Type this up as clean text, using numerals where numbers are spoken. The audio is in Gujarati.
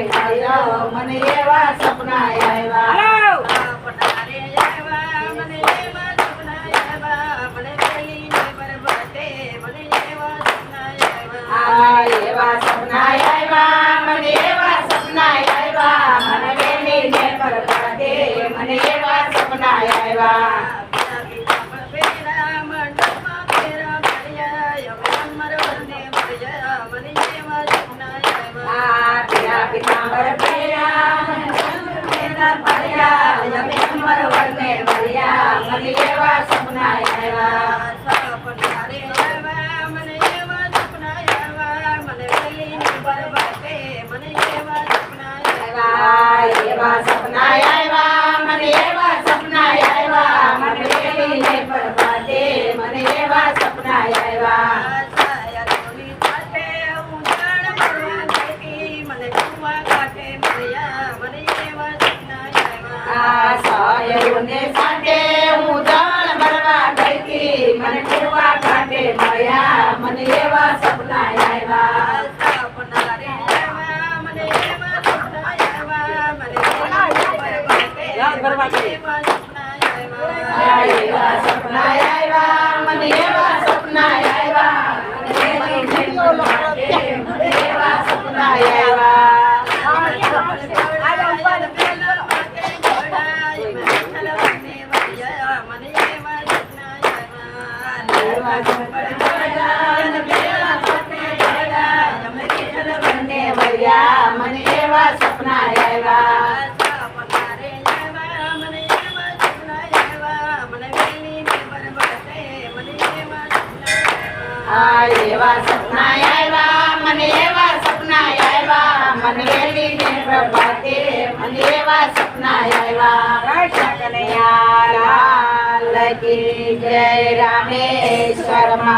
મળ્યો મને એવા સપના આવ્યા પટારે આવ્યા મને એવા સપના આવ્યા મને વેલીને બરબાદે મને એવા સપના આવ્યા એવા સપના આવ્યા મને એવા સપના આવ્યા મને વેલીને બરબાદે મને એવા સપના આવ્યા પિતાંબર પહેર્યા મને અમર વરને મળ્યા મને એવા સપના આવ્યા પટારે આવ્યા મને એવા સપના આવ્યા મને વેલીને બરબાદે મને એવા સપના આવ્યા એવા સપના આવ્યા મને એવા સપના આવ્યા મને વેલીને બરબાદે મને એવા સપના આવ્યા સાયરોને સાથે હું જળ ભરવા ગઈ હતી મને ઠેરવા કાંઠે મળ્યા મને એવા સપના આવ્યા પટારે આવ્યા મને એવા સપના આવ્યા મને એવા સપના આવ્યા મને એવા સપના આવ્યા મને એવા સપના આવ્યા મને એવા સપના આવ્યા પટારે આવ્યા મને એવા સપના આવ્યા મને વેલીને બરબાદે મને એવા સપના એવા સપના આવ્યા મને એવા સપના આવ્યા મને વેલીને બરબાદે મને એવા સપના આવ્યા કનૈયા લાલ કી જય રામેશ્વર માં